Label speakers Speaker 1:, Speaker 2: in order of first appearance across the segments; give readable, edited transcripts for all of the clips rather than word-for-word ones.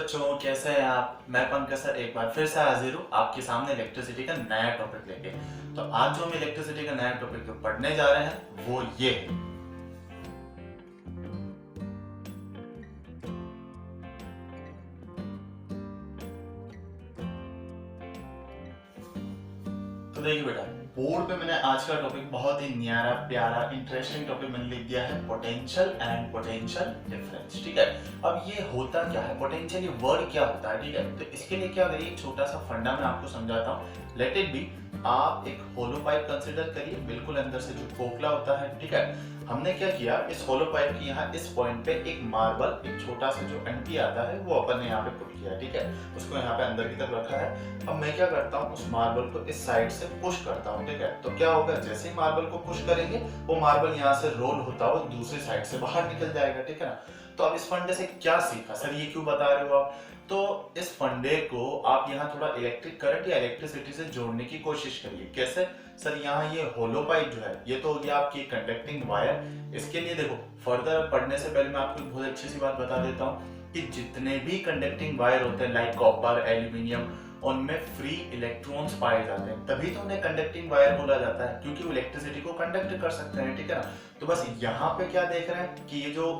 Speaker 1: बच्चों, कैसे हैं आप। मैं पंकज सर एक बार फिर से हाजिर हूँ आपके सामने इलेक्ट्रिसिटी का नया टॉपिक लेके। तो आज जो हम इलेक्ट्रिसिटी का नया टॉपिक जो पढ़ने जा रहे हैं वो ये है। तो देखिए बेटा, बोर्ड पे मैंने आज का टॉपिक बहुत ही न्यारा प्यारा इंटरेस्टिंग टॉपिक मैंने लिख दिया है, पोटेंशियल एंड पोटेंशियल डिफरेंस। ठीक है, अब ये होता क्या है, पोटेंशियल ये वर्ड क्या होता है। ठीक है, तो इसके लिए क्या करिए, एक छोटा सा फंडा मैं आपको समझाता हूँ। लेट इट बी, आप एक होलो पाइप कंसिडर करिए, बिल्कुल अंदर से जो खोखला होता है। ठीक है, हमने क्या किया, इस होलो पाइप की यहाँ इस पॉइंट पे एक मार्बल, एक छोटा सा जो एंटी आता है वो अपन ने यहाँ पे पुट किया। ठीक है, उसको यहाँ पे अंदर की तरफ रखा है। अब मैं क्या करता हूँ, उस मार्बल को इस साइड से पुश करता हूँ। ठीक है, तो क्या होगा, जैसे ही मार्बल को पुश करेंगे वो मार्बल यहाँ से रोल होता हुआ दूसरी साइड से बाहर निकल जाएगा। ठीक है ना। तो अब इस फंडे से क्या सीखा सर, ये क्यों बता रहे हो आप। तो इस फंडे को आप यहाँ थोड़ा इलेक्ट्रिक करंट या इलेक्ट्रिसिटी से जोड़ने की कोशिश करिए। कैसे सर, यहाँ ये होलो पाइप जो है ये तो हो गया आपकी कंडक्टिंग वायर। इसके लिए देखो, फर्दर पढ़ने से पहले मैं आपको एक बहुत अच्छी सी बात बता देता हूँ कि जितने भी कंडक्टिंग वायर होते हैं लाइक कॉपर, एल्यूमिनियम, उनमें फ्री इलेक्ट्रॉन्स पाए जाते हैं, तभी तो उन्हें कंडक्टिंग वायर बोला जाता है, क्योंकि वो इलेक्ट्रिसिटी को कंडक्ट कर सकते हैं। ठीक है ना। तो बस यहाँ पे क्या देख रहे हैं कि ये जो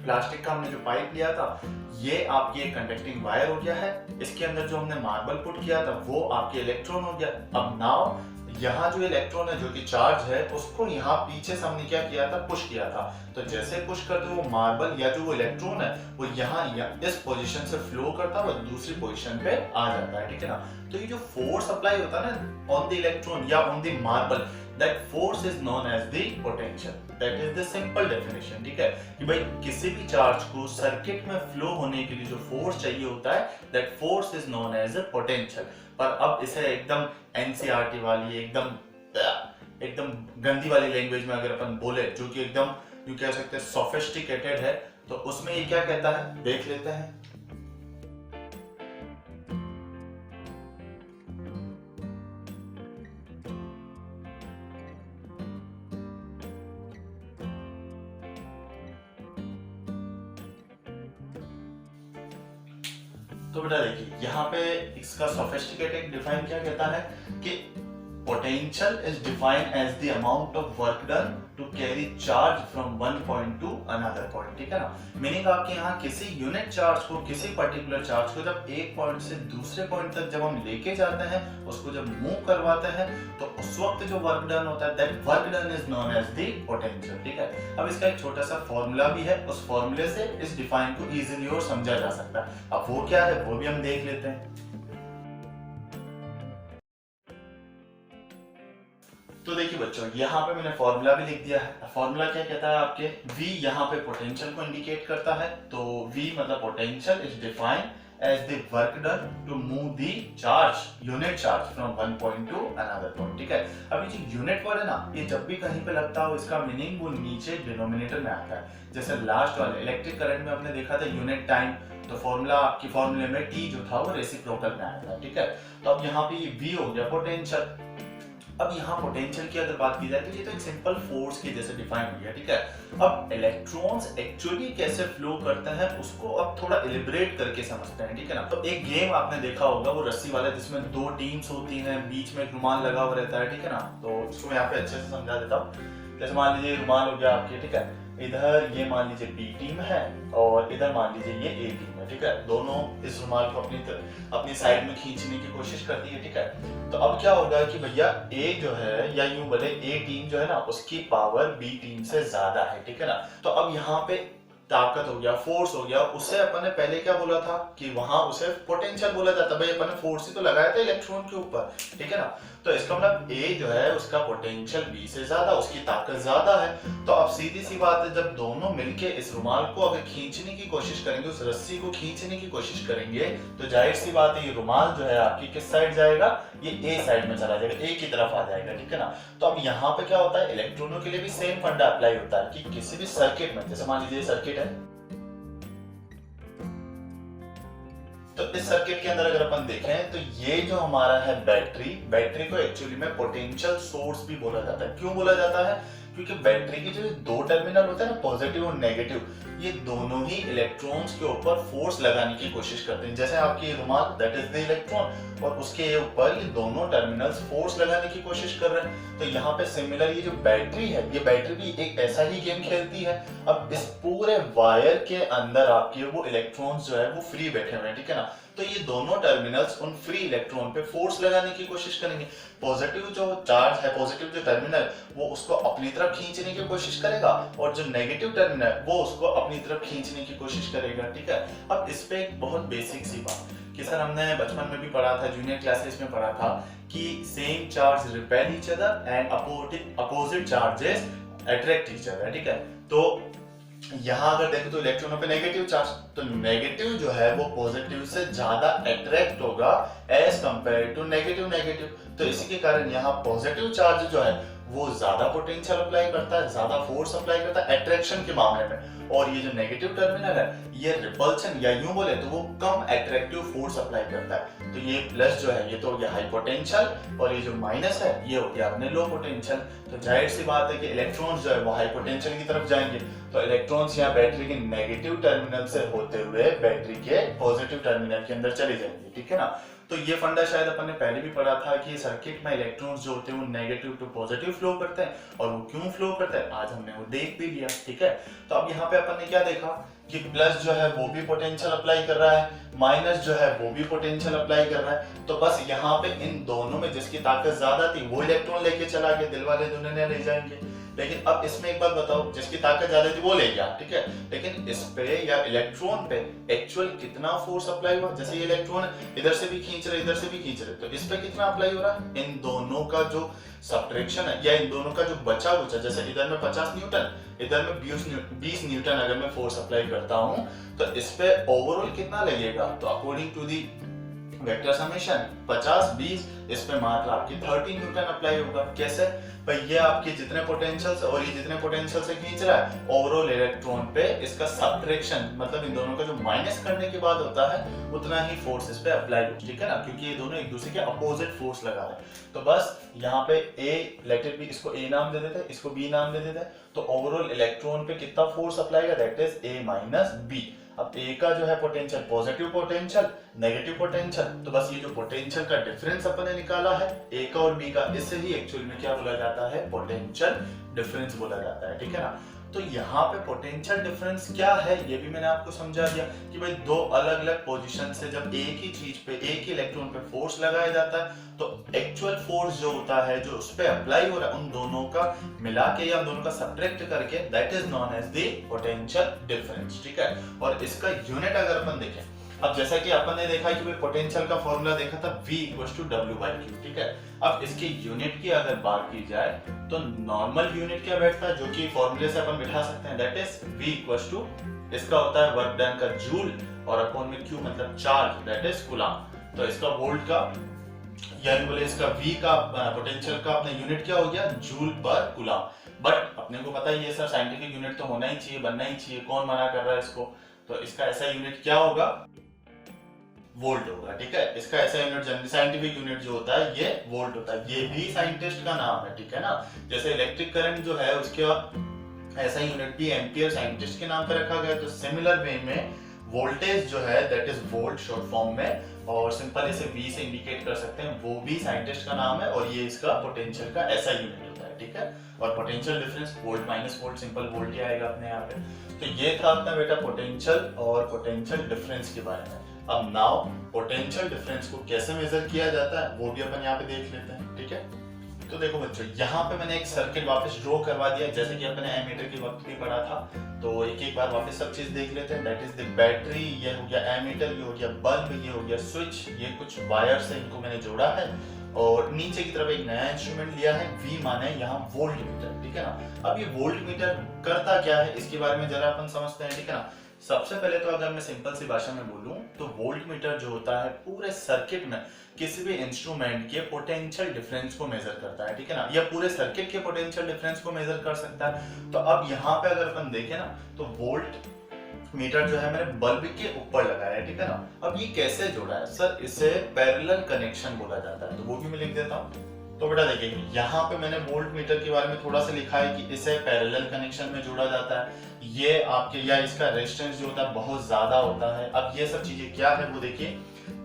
Speaker 1: प्लास्टिक का हमने जो पाइप लिया था ये आपकी एक कंडक्टिंग वायर हो गया है। इसके अंदर जो हमने मार्बल पुट किया था वो आपके इलेक्ट्रॉन हो गया। अब नाउ यहाँ जो इलेक्ट्रॉन है जो कि चार्ज है उसको यहाँ पीछे से हमने क्या किया था, पुश किया था। तो जैसे पुश करते वो मार्बल या जो वो इलेक्ट्रॉन है वो यहाँ इस पोजीशन से फ्लो करता है, वो दूसरी पोजीशन पे आ जाता है। ठीक है ना। तो ये जो फोर्स अप्लाई होता है ना ऑन द इलेक्ट्रॉन या on the marble, that force is known as the potential. That is the simple definition. ठीक है, कि भाई किसी भी चार्ज को सर्किट में फ्लो होने के लिए जो फोर्स चाहिए होता है, that force is known as a potential. पर अब इसे एकदम एनसीईआरटी वाली एकदम गंदी वाली लैंग्वेज में अगर अपन बोले, जो कि एकदम यूं कह सकते हैं सोफिस्टिकेटेड है, तो उसमें ये क्या कहता है देख लेते हैं। तो बेटा देखिए, यहाँ पे इसका सोफिस्टिकेटेड डिफाइन क्या कहता है कि potential is defined as the amount of work done to carry charge from one point to another point. ठीक है ना। मीनिंग आपके यहाँ किसी यूनिट चार्ज को, किसी पर्टिकुलर चार्ज को जब एक पॉइंट से दूसरे पॉइंट तक जब हम लेके जाते हैं, उसको जब मूव करवाते हैं, तो उस वक्त जो वर्क डन होता है that work done is known as the potential. ठीक है, अब इसका एक छोटा सा फॉर्मूला भी है, उस फॉर्मूले से इस डिफाइन को इजीली और समझा जा सकता है। अब वो क्या है वो भी हम देख लेते हैं। तो देखिए बच्चों, यहाँ पे मैंने फॉर्मूला भी लिख दिया है। फॉर्मूला क्या कहता है आपके, V यहाँ पे पोटेंशियल को इंडिकेट करता है, तो V मतलब potential is defined as the work done to move the charge, unit charge from one point to another point. ठीक है, अब ये जो यूनिट वर्ड है ना, ये जब भी कहीं पे लगता हो इसका मीनिंग वो नीचे डिनोमिनेटर में आता है। जैसे लास्ट वाले इलेक्ट्रिक करंट में हमने देखा था यूनिट टाइम, तो फॉर्मूला आपकी फॉर्मूले में T जो था वो रेसिप्रोकल में आया था। ठीक है, तो अब यहाँ पे ये V हो गया पोटेंशियल। अब यहाँ पोटेंशियल की अगर बात की जाए तो ये तो एक सिंपल फोर्स की जैसे डिफाइन हुई है। ठीक है, अब इलेक्ट्रॉन्स एक्चुअली कैसे फ्लो करते हैं उसको अब थोड़ा एलिब्रेट करके समझते हैं। ठीक है ना। तो एक गेम आपने देखा होगा वो रस्सी वाला, जिसमें दो टीम्स होती हैं, बीच में एक रुमाल लगा हुआ रहता है। ठीक है ना, तो इसको मैं यहाँ पे अच्छे से समझा देता हूँ। जैसे मान लीजिए रुमाल हो गया आपके, ठीक है, इधर ये मान लीजिए बी टीम है और इधर मान लीजिए ये ए टीम है। ठीक है, दोनों इस रुमाल को अपनी साइड में खींचने की कोशिश करती है। ठीक है, तो अब क्या होगा कि भैया ए जो है, या यूं बोले ए टीम जो है ना, उसकी पावर बी टीम से ज्यादा है। ठीक है ना, तो अब यहाँ पे ताकत हो गया, फोर्स हो गया, उसे अपन ने पहले क्या बोला था कि वहां उसे पोटेंशियल बोला जाता। भाई अपन ने फोर्स ही तो लगाया था इलेक्ट्रॉन के ऊपर। ठीक है ना, तो इसका मतलब ए जो है उसका पोटेंशियल बी से ज्यादा, उसकी ताकत ज्यादा है। तो अब सीधी सी बात है, जब दोनों मिलके इस रुमाल को अगर खींचने की कोशिश करेंगे, उस रस्सी को खींचने की कोशिश करेंगे, तो जाहिर सी बात है ये रुमाल जो है आपकी किस साइड जाएगा, ये ए साइड में चला जाएगा, ए की तरफ आ जाएगा। ठीक है ना, तो अब यहाँ पे क्या होता है, इलेक्ट्रॉनों के लिए भी सेम फंडा अप्लाई होता है कि किसी भी सर्किट में, जैसे मान लीजिए सर्किट है, तो इस सर्किट के अंदर अगर अपन देखें तो ये जो हमारा है बैटरी को एक्चुअली में पोटेंशियल सोर्स भी बोला जाता है। क्यों बोला जाता है क्योंकि बैटरी की जो दो टर्मिनल होते हैं ना, पॉजिटिव और नेगेटिव, ये दोनों ही इलेक्ट्रॉन्स के ऊपर फोर्स लगाने की कोशिश करते हैं। जैसे आपकी रुमाल, दैट इज द इलेक्ट्रॉन, और उसके ऊपर ये दोनों टर्मिनल्स फोर्स लगाने की कोशिश कर रहे हैं। तो यहाँ पे सिमिलर ये जो बैटरी है, ये बैटरी भी एक ऐसा ही गेम खेलती है। अब इस पूरे वायर के अंदर आपके वो इलेक्ट्रॉन्स जो है वो फ्री बैठे हुए हैं, ठीक है ना। तो ये दोनों टर्मिनल्स उन फ्री इलेक्ट्रॉन पे फोर्स लगाने की कोशिश करेंगे। पॉजिटिव जो चार्ज है, पॉजिटिव जो टर्मिनल, वो उसको अपनी तरफ खींचने की कोशिश करेगा, और जो नेगेटिव टर्मिनल वो उसको अपनी तरफ खींचने की कोशिश करेगा, ठीक है। अब इस पे एक बहुत बेसिक सी बात कि सर हमने बचपन में भी पढ़ा था, जूनियर क्लासेस में पढ़ा था कि same charge repel each other and opposite charges attract each other, ठीक है। तो यहाँ अगर देखो तो इलेक्ट्रॉनों पे नेगेटिव चार्ज, तो नेगेटिव जो है वो पॉजिटिव से ज्यादा अट्रैक्ट होगा as compare to negative negative. तो इसी के कारण यहाँ पॉजिटिव चार्ज जो है वो ज्यादा पोटेंशियल अप्लाई करता है, ज्यादा फोर्स अप्लाई करता है अट्रैक्शन के मामले में, और ये जो नेगेटिव टर्मिनल है ये रिपल्शन, या यूं बोले तो वो कम अट्रैक्टिव फोर्स अप्लाई करता है। तो ये प्लस जो है ये तो हो गया हाई पोटेंशियल, और ये जो माइनस है ये हो गया अपने लो पोटेंशियल। तो जाहिर सी बात है कि इलेक्ट्रॉन्स जो है वो हाई पोटेंशियल की तरफ जाएंगे, तो इलेक्ट्रॉन्स यहाँ बैटरी के नेगेटिव टर्मिनल से होते हुए बैटरी के पॉजिटिव टर्मिनल के अंदर चले जाएंगे, ठीक है ना। तो ये फंडा शायद अपन ने पहले भी पढ़ा था कि सर्किट में इलेक्ट्रॉन्स जो होते हैं वो नेगेटिव टू पॉजिटिव फ्लो करते हैं, और वो क्यों फ्लो करते हैं आज हमने वो देख भी लिया, ठीक है। तो अब यहाँ पे अपन ने क्या देखा कि प्लस जो है वो भी पोटेंशियल अप्लाई कर रहा है, माइनस जो है वो भी पोटेंशियल अप्लाई कर रहा है। तो बस यहाँ पे इन दोनों में जिसकी ताकत ज्यादा थी वो इलेक्ट्रॉन लेके चला गया, दिल वाले दुल्हनिया ले जाएंगे। लेकिन अब इसमें एक बात बताओ, जिसकी ताकत ज्यादा थी वो ले गया, ठीक है, लेकिन इस पे या इलेक्ट्रॉन पे एक्चुअल कितना फोर्स अप्लाई हुआ? जैसे ये इलेक्ट्रॉन इधर से भी खींच रहे, इधर से भी खींच रहे, तो इस पे कितना अप्लाई हो रहा है? इन दोनों का जो सब्ट्रैक्शन है या इन दोनों का जो बचा कुचा, जैसे इधर में 50 न्यूटन, इधर में 20 न्यूटन अगर मैं फोर्स अप्लाई करता हूं, तो इस पे ओवरऑल कितना लगेगा? तो according to the vector summation 50 20, इस पे मात्र आपकी 30 न्यूटन अप्लाई होगा। कैसे भाई? ये आपके जितने पोटेंशियल और ये जितने पोटेंशियल से खींच रहा है, ओवरऑल इलेक्ट्रॉन पे इसका सब्ट्रैक्शन, मतलब इन दोनों का जो माइनस करने के बाद होता है उतना ही फोर्स इस पे अप्लाई होगा, ठीक है ना, क्योंकि ये दोनों एक दूसरे के अपोजिट फोर्स लगा रहे हैं। तो बस यहाँ पे ए लेटर बी, इसको ए नाम दे देते हैं, इसको बी नाम दे देते हैं, तो ओवरऑल इलेक्ट्रॉन पे कितना फोर्स अप्लाई होगा? That is a minus b. अब ए का जो है potential, positive potential, negative potential, तो बस ये जो पोटेंशियल का डिफरेंस अपन ने निकाला है ए का और बी का, इससे ही एक्चुअल में क्या बोला जाता है? पोटेंशियल डिफरेंस बोला जाता है, ठीक है ना। तो यहाँ पे पोटेंशियल डिफरेंस क्या है ये भी मैंने आपको समझा दिया कि भाई दो अलग अलग पोजीशन से जब एक ही चीज पे, एक ही इलेक्ट्रॉन पे फोर्स लगाया जाता है, तो एक्चुअल फोर्स जो होता है जो उस पे अप्लाई हो रहा है, उन दोनों का मिला के या उन दोनों का सब्ट्रैक्ट करके, that is known as the potential difference, ठीक है। और इसका यूनिट अगर अपन देखें, अब जैसा कि अपन ने देखा कि पोटेंशियल का फॉर्मूला देखा था V = W/Q, ठीक है। अब इसके यूनिट की अगर बात की जाए तो नॉर्मल यूनिट क्या बैठता है, जो कि फॉर्मूले से अपन बिठा सकते हैं, दैट इज V इसका होता है वर्क डन का जूल, और अपॉन में Q मतलब चार्ज, दैट इज कूलम्ब। तो इसका वोल्ट का यानी बोले इसका V का पोटेंशियल का अपना यूनिट क्या हो गया? जूल पर कूलम्ब। बट अपने को पता ही है सर साइंटिफिक यूनिट तो होना ही चाहिए, बनना ही चाहिए, कौन मना कर रहा है इसको? तो इसका ऐसा यूनिट क्या होगा? वोल्ट होगा, ठीक है। इसका ऐसा यूनिट, जनरली साइंटिफिक यूनिट जो होता है ये वोल्ट होता है। ये भी साइंटिस्ट का नाम है, ठीक है ना। जैसे इलेक्ट्रिक करंट जो है उसका ऐसा यूनिट भी एम्पियर साइंटिस्ट के नाम पे रखा गया, तो सिमिलर वे में वोल्टेज जो है that is volt short form में, और सिंपल इसे V से इंडिकेट कर सकते हैं, वो भी साइंटिस्ट का नाम है, और ये इसका पोटेंशियल का ऐसा यूनिट होता है, ठीक है। और potential difference volt minus volt, simple volt ही आएगा अपने यहाँ पे। तो ये था अपना बेटा पोटेंशियल और पोटेंशियल डिफरेंस के बारे में। अब नाउ पोटेंशियल डिफरेंस को कैसे मेजर किया जाता है वो भी अपन यहाँ पे देख लेते हैं, ठीक है। तो देखो बच्चों, यहाँ पे मैंने एक सर्किट वापस ड्रॉ करवा दिया, जैसे कि अपने एमीटर के वक्त भी पढ़ा था। तो एक एक बार वापस सब चीज देख लेते हैं। दैट इज द बैटरी, ये हो गया एमीटर, ये हो गया बल्ब, ये हो गया स्विच, ये कुछ वायर से इनको मैंने जोड़ा है, और नीचे की तरफ एक नया इंस्ट्रूमेंट लिया है, V माने यहाँ वोल्ट मीटर, ठीक है ना। अब ये वोल्ट मीटर करता क्या है इसके बारे में जरा अपन समझते हैं, ठीक है ना। सबसे पहले तो अगर मैं सिंपल सी भाषा में बोलूं तो वोल्ट मीटर जो होता है पूरे सर्किट में किसी भी इंस्ट्रूमेंट के पोटेंशियल डिफरेंस को मेजर करता है, ठीक है ना, या पूरे सर्किट के पोटेंशियल डिफरेंस को मेजर कर सकता है। तो अब यहाँ पे अगर अपन देखें ना, तो वोल्ट मीटर जो है मैंने बल्ब के ऊपर लगाया है, ठीक है ना। अब ये कैसे जोड़ा है सर? इसे पैरेलल कनेक्शन बोला जाता है, तो वो भी मैं लिख देता हूँ। तो बेटा देखिए यहाँ पे मैंने वोल्ट मीटर के बारे में थोड़ा सा लिखा है कि इसे पैरेलल कनेक्शन में जोड़ा जाता है। ये आपके या इसका रेजिस्टेंस जो होता है बहुत ज्यादा होता है। अब ये सब चीजें क्या है वो देखिए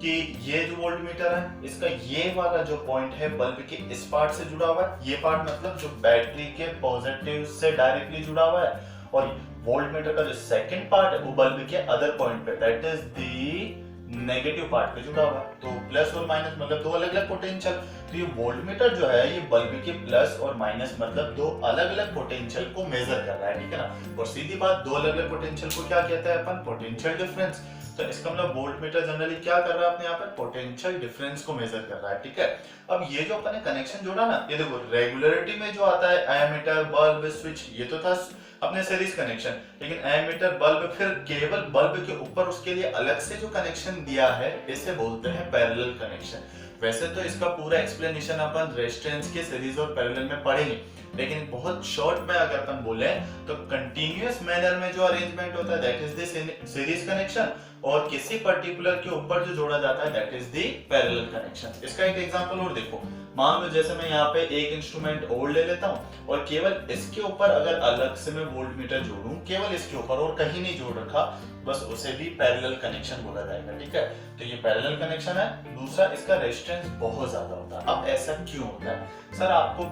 Speaker 1: कि ये जो वोल्ट मीटर है इसका ये वाला जो पॉइंट है बल्ब के इस पार्ट से जुड़ा हुआ है। ये पार्ट मतलब जो बैटरी के पॉजिटिव से डायरेक्टली जुड़ा हुआ है, और वोल्ट मीटर का जो सेकंड पार्ट है वो बल्ब के अदर पॉइंट पे, that is the negative part पे जुड़ा हुआ है। तो प्लस और माइनस मतलब दो अलग अलग पोटेंशियल। तो ये वोल्ट मीटर जो है ये बल्ब के प्लस और माइनस मतलब दो अलग अलग पोटेंशियल को मेजर कर रहा है, ठीक है ना। और सीधी बात, दो अलग अलग पोटेंशियल को क्या कहते हैं अपन, पोटेंशियल डिफरेंस। तो इसका मतलब वोल्ट मीटर जनरली क्या कर रहा है अपने यहाँ पर, पोटेंशियल डिफरेंस को मेजर कर रहा है, ठीक है। अब ये जो अपन ने कनेक्शन जोड़ा ना, ये देखो रेगुलरिटी में जो आता है एमीटर बल्ब स्विच, ये तो था अपने सीरीज कनेक्शन, लेकिन एमीटर बल्ब फिर केवल बल्ब के ऊपर उसके लिए अलग से जो कनेक्शन दिया है इसे बोलते हैं पैरेलल कनेक्शन। वैसे तो इसका पूरा एक्सप्लेनेशन अपन रेजिस्टेंस के सीरीज और पैरेलल में पढ़ेंगे, लेकिन बहुत शॉर्ट में अगर अपन बोले तो कंटिन्यूअस मैनर में जो अरेंजमेंट होता है that is the series connection, और किसी पर्टिकुलर के ऊपर जो जोड़ा जाता है that is the parallel connection. इसका एक एग्जांपल और देखो, मान लो जैसे मैं यहाँ पे एक इंस्ट्रूमेंट और ले लेता हूँ और केवल इसके ऊपर अगर अलग से मैं वोल्ट मीटर जोड़ूं, केवल इसके ऊपर और कहीं नहीं जोड़ रखा, बस उसे भी पैरेलल कनेक्शन बोला जाएगा, ठीक है। तो ये पैरेलल कनेक्शन है। दूसरा, इसका रेजिस्टेंस बहुत ज्यादा होता है। अब ऐसा क्यों होता है सर, आपको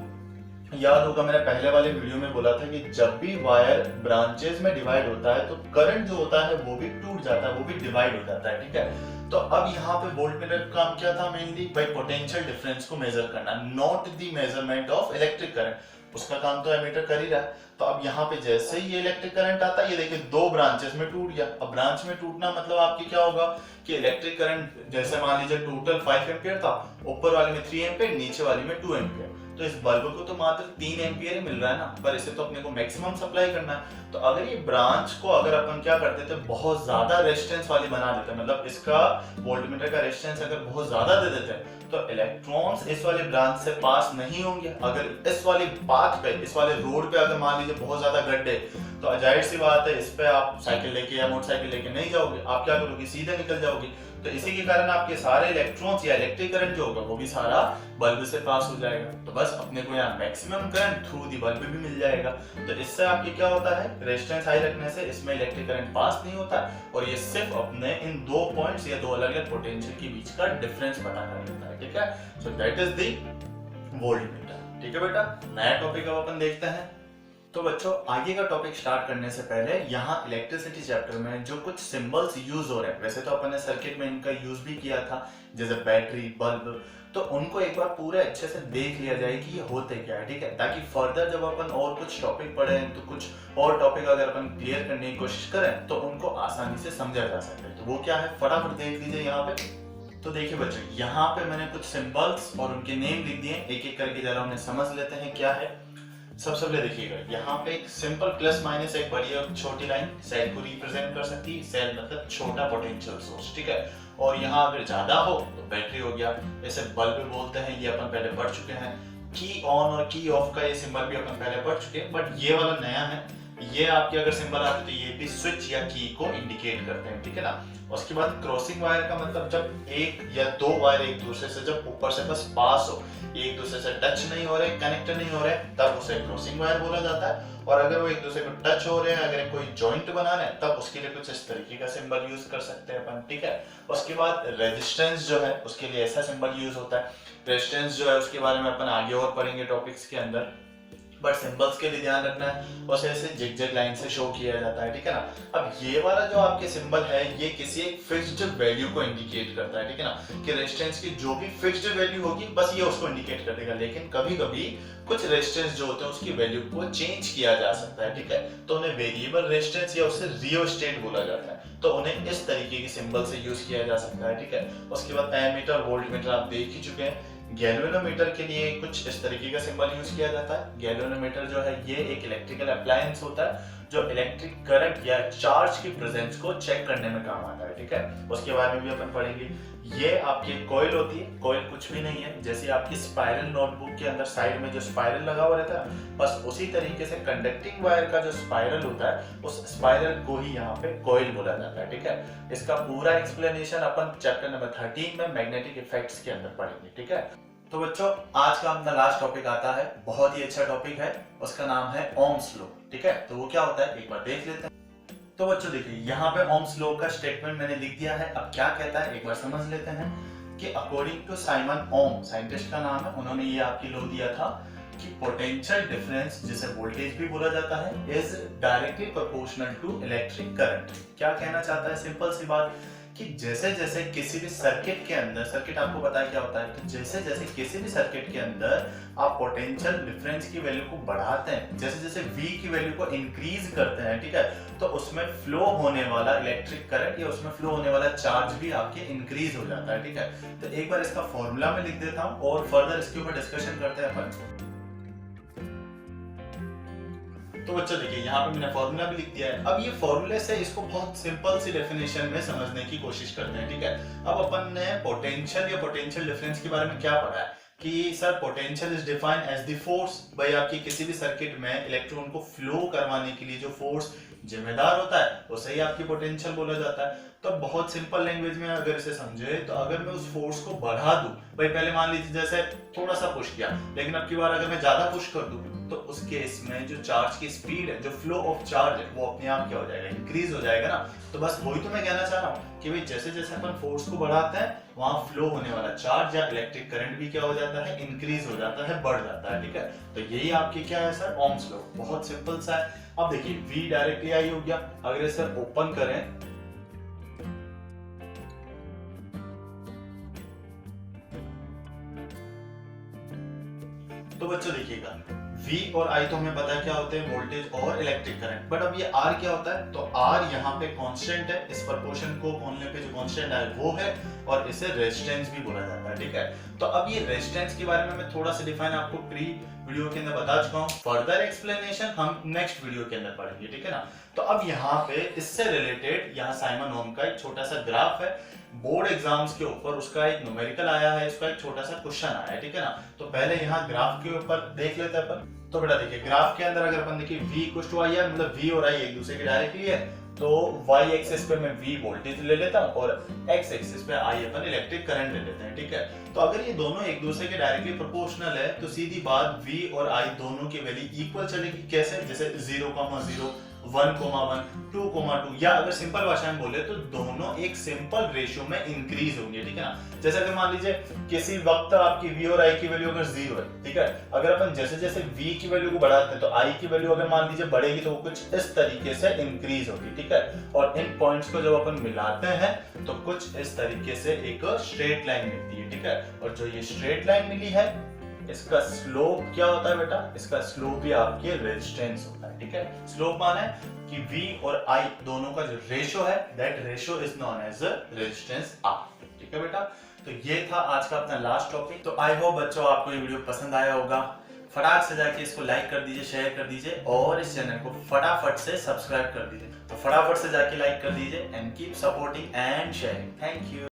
Speaker 1: याद होगा मैंने पहले वाले वीडियो में बोला था कि जब भी वायर ब्रांचेस में डिवाइड होता है तो करंट जो होता है वो भी टूट जाता है, वो भी डिवाइड हो जाता है, ठीक है। तो अब यहाँ पे वोल्ट मीटर का काम क्या था, मेनली भाई पोटेंशियल डिफरेंस को मेजर करना, not the measurement of electric current. उसका काम तो एमीटर कर ही रहा है। तो अब यहाँ पे जैसे ही ये इलेक्ट्रिक करंट आता है, ये देखिए दो ब्रांचेस में टूट गया। अब ब्रांच में टूटना मतलब आपकी क्या होगा कि इलेक्ट्रिक करंट जैसे मान लीजिए टोटल 5 एम्पियर था, ऊपर वाले में 3 एम्पियर, नीचे वाले में 2 एम्पियर। तो इस बल्ब को तो मात्र 3 एम्पियर ही मिल रहा है ना, पर इसे तो अपने को मैक्सिमम सप्लाई करना है। तो अगर ये ब्रांच को अगर अपन क्या कर देते बहुत ज्यादा रेजिस्टेंस वाली बना देते हैं, मतलब इसका वोल्टमीटर का रेजिस्टेंस अगर बहुत ज्यादा दे देते हैं तो इलेक्ट्रॉन्स इस वाले ब्रांच से पास नहीं होंगे। अगर इस वाली पाथ पे, इस वाले रोड पे अगर मान लीजिए बहुत ज्यादा गड्ढे, तो जाहिर सी बात है इस पे आप साइकिल लेके या मोटरसाइकिल लेके नहीं जाओगे, आप क्या करोगे, सीधे निकल जाओगे। तो इसी के कारण आपके सारे इलेक्ट्रॉन्स या इलेक्ट्रिक करंट जो होगा वो भी सारा बल्ब से पास हो जाएगा। तो बस अपने को यहाँ maximum current through the bulb भी मिल जाएगा। तो इससे आपके क्या होता है, रेजिस्टेंस हाई रखने से इसमें इलेक्ट्रिक करंट पास नहीं होता, और ये सिर्फ अपने इन दो पॉइंट्स या दो अलग अलग पोटेंशियल के बीच का डिफरेंस पता कर लेता है, ठीक है। So that is the voltmeter, ठीक है बेटा। नया टॉपिक अब अपन देखते हैं। तो बच्चों आगे का टॉपिक स्टार्ट करने से पहले यहाँ इलेक्ट्रिसिटी चैप्टर में जो कुछ सिंबल्स यूज हो रहे हैं, वैसे तो अपन ने सर्किट में इनका यूज भी किया था जैसे बैटरी, बल्ब, तो उनको एक बार पूरे अच्छे से देख लिया जाए कि ये होते क्या है, ठीक है। ताकि फर्दर जब अपन और कुछ टॉपिक पढ़ें तो कुछ और टॉपिक अगर अपन क्लियर करने की कोशिश करें तो उनको आसानी से समझा जा सके। तो वो क्या है फटाफट देख लीजिए यहाँ पे। तो देखिए बच्चों यहाँ पे मैंने कुछ सिंबल्स और उनके नेम लिख दिए, एक एक करके जरा उन्हें समझ लेते हैं क्या है। सबसे पहले देखिएगा यहाँ पे एक सिंपल प्लस माइनस एक बड़ी और छोटी लाइन सेल को रिप्रेजेंट कर सकती है। सेल मतलब छोटा पोटेंशियल सोर्स, ठीक है। और यहाँ अगर ज्यादा हो तो बैटरी हो गया, इसे बल्ब बोलते हैं, ये अपन पहले पढ़ चुके हैं। की ऑन और की ऑफ का ये सिंबल भी अपन पहले पढ़ चुके हैं, बट ये वाला नया है। ये आपके अगर सिंबल आते तो ये भी स्विच या की को इंडिकेट करते हैं, ठीक है ना। उसके बाद क्रॉसिंग वायर का मतलब जब एक या दो वायर एक दूसरे से जब ऊपर से बस पास हो, एक दूसरे से टच नहीं हो रहे, कनेक्ट नहीं हो रहे, तब उसे क्रॉसिंग वायर बोला जाता है। और अगर वो एक दूसरे को टच हो रहे हैं, अगर कोई जॉइंट बना रहे हैं, तब उसके लिए कुछ इस तरीके का सिंबल यूज कर सकते हैं अपन, ठीक है। उसके बाद रेजिस्टेंस जो है उसके लिए ऐसा सिंबल यूज होता है। रेजिस्टेंस जो है उसके बारे में अपन आगे और पढ़ेंगे टॉपिक्स के अंदर, बट सिंबल्स के लिए ध्यान रखना है उसे ऐसे जिगजैग लाइन से शो किया जाता है, ठीक है ना। अब ये वाला जो आपके सिंबल है ये किसी एक फिक्स्ड वैल्यू को इंडिकेट करता है, ठीक है ना, कि रेजिस्टेंस की जो भी फिक्स्ड वैल्यू होगी बस ये उसको इंडिकेट कर देगा। लेकिन कभी कभी कुछ रेजिस्टेंस जो होते हैं उसकी वैल्यू को चेंज किया जा सकता है, ठीक है। तो उन्हें वेरिएबल रेजिस्टेंस या उससे रियोस्टेट बोला जाता है। तो उन्हें इस तरीके की सिंबल से यूज किया जा सकता है, ठीक है। उसके बाद एमीटर, वोल्टमीटर आप देख ही चुके हैं। गैल्वेनोमीटर के लिए कुछ इस तरीके का सिंबल यूज किया जाता है। गैल्वेनोमीटर जो है ये एक इलेक्ट्रिकल अप्लायंस होता है जो इलेक्ट्रिक करंट या चार्ज की प्रेजेंस को चेक करने में काम आता है, ठीक है। उसके बारे में भी अपन पढ़ेंगे। ये आपकी कॉइल होती है, कॉइल कुछ भी नहीं है, जैसे आपकी स्पाइरल नोटबुक के अंदर साइड में जो स्पाइरल लगा हुआ रहता है, बस उसी तरीके से कंडक्टिंग वायर का जो स्पाइरल होता है उस स्पाइरल को ही यहाँ पे कॉइल बोला जाता है, ठीक है। इसका पूरा एक्सप्लेनेशन अपन चैप्टर नंबर 13 में मैग्नेटिक इफेक्ट्स के अंदर पढ़ेंगे, ठीक है। तो बच्चों आज का अपना लास्ट टॉपिक आता है, बहुत ही अच्छा टॉपिक है, उसका नाम है ओम्स लॉ। ठीक है, तो वो क्या होता है एक बार देख लेते हैं। तो बच्चों देखिए यहाँ पे ओम्स लॉ का स्टेटमेंट मैंने लिख दिया है। अब क्या कहता है एक बार समझ लेते हैं कि according to Simon Ohm, scientist का नाम है, उन्होंने ये आपकी लॉ दिया था कि पोटेंशियल डिफरेंस जिसे वोल्टेज भी बोला जाता है is directly proportional to electric current. क्या कहना चाहता है, सिंपल सी बात कि जैसे जैसे किसी भी सर्किट के अंदर, सर्किट आपको पता है क्या होता है, तो जैसे जैसे किसी भी सर्किट के अंदर आप पोटेंशियल डिफरेंस की वैल्यू को बढ़ाते हैं, जैसे जैसे V की वैल्यू को इंक्रीज करते हैं, ठीक है, तो उसमें फ्लो होने वाला इलेक्ट्रिक करंट या उसमें फ्लो होने वाला चार्ज भी आपके इंक्रीज हो जाता है। ठीक है, तो एक बार इसका फॉर्मूला मैं लिख देता हूं और फर्दर इसके ऊपर डिस्कशन करते हैं अपन। तो बच्चों देखिए यहाँ पे मैंने फॉर्मूला भी लिख दिया है। अब ये फॉर्मूले से इसको बहुत सिंपल सी डेफिनेशन में समझने की कोशिश करते हैं। ठीक है, अब अपन ने पोटेंशियल या पोटेंशियल डिफरेंस के बारे में क्या पढ़ा है कि sir potential is defined as the force, भाई आपकी किसी भी सर्किट में इलेक्ट्रॉन को फ्लो करवाने के लिए जो फोर्स जिम्मेदार होता है उसे ही आपकी पोटेंशियल बोला जाता है। तो बहुत सिंपल लैंग्वेज में अगर इसे समझे तो अगर मैं उस फोर्स को बढ़ा दूं, भाई पहले मान लीजिए जैसे थोड़ा सा पुश किया, लेकिन अब की बार अगर मैं ज्यादा पुश कर दूं तो उस केस में जो चार्ज की स्पीड है, जो फ्लो ऑफ चार्ज है, वो अपने आप क्या हो जाएगा, इंक्रीज हो जाएगा ना। तो बस वही तो मैं कहना चाह रहा हूँ कि भाई जैसे जैसे अपन फोर्स को बढ़ाते हैं वहां फ्लो होने वाला चार्ज या इलेक्ट्रिक करंट भी क्या हो जाता है, इंक्रीज हो जाता है, बढ़ जाता है। ठीक है, तो यही आपकी क्या है सर, ओम्स लॉ, बहुत सिंपल सा है। अब देखिए V डायरेक्टली आई हो गया, अगर इसे ओपन करें तो बच्चों देखिएगा V और I तो हमें पता है क्या होते हैं, वोल्टेज और इलेक्ट्रिक करंट, बट अब ये R क्या होता है, तो R यहाँ पे कांस्टेंट है, इस प्रपोर्शन को खोलने पे जो कांस्टेंट है वो है, और इसे रेजिस्टेंस भी बोला जाता है। ठीक है, तो अब ये रेजिस्टेंस के बारे में मैं थोड़ा सा डिफाइन आपको प्री वीडियो के अंदर बता चुका हूँ, फर्दर एक्सप्लेनेशन हम नेक्स्ट वीडियो के अंदर पढ़ेंगे। ठीक है ना, तो अब यहाँ पे इससे रिलेटेड यहाँ साइमन ओम का एक छोटा सा ग्राफ है, बोर्ड एग्जाम्स के ऊपर उसका एक न्यूमेरिकल आया है, इसका एक छोटा सा क्वेश्चन आया है। ठीक है ना, तो पहले यहाँ ग्राफ के ऊपर देख लेते हैं अपन। तो बेटा देखिए ग्राफ के अंदर अगर अपन देखिए V इक्वल टू आई है, मतलब V और I एक दूसरे के डायरेक्टली है, तो y एक्सिस पे मैं V वोल्टेज ले लेता हूँ और x एक्सिस पे I अपन इलेक्ट्रिक करंट ले लेते हैं। ठीक है, तो अगर ये दोनों एक दूसरे के डायरेक्टली प्रोपोर्शनल है तो सीधी बात V और I दोनों की वैल्यू इक्वल चलेगी। कैसे, जैसे 0,0 1,1 2,2, या अगर सिंपल भाषा में बोले तो दोनों एक सिंपल रेशियो में इंक्रीज होंगे। ठीक है ना, जैसे अगर मान लीजिए किसी वक्त आपकी V और I की वैल्यू अगर 0 है, ठीक है, अगर अपन जैसे जैसे V की वैल्यू को बढ़ाते हैं तो I की वैल्यू अगर मान लीजिए बढ़ेगी तो वो कुछ इस तरीके से इंक्रीज होगी। ठीक है, और इन पॉइंट्स को जब अपन मिलाते हैं तो कुछ इस तरीके से एक स्ट्रेट लाइन मिलती है। ठीक है, और जो ये स्ट्रेट लाइन मिली है इसका स्लोप क्या होता है बेटा, इसका स्लोप भी आपके रेजिस्टेंस होता है। ठीक है, स्लोप माने कि V और I दोनों का जो रेशियो है, that ratio is known as resistance R। ठीक है बेटा, तो ये था आज का अपना लास्ट टॉपिक। तो आई होप बच्चों आपको ये वीडियो पसंद आया होगा, फटाक से जाके इसको लाइक कर दीजिए, शेयर कर दीजिए और इस चैनल को फटाफट से सब्सक्राइब कर दीजिए। तो फटाफट से जाके लाइक कर दीजिए and keep supporting and sharing. Thank you.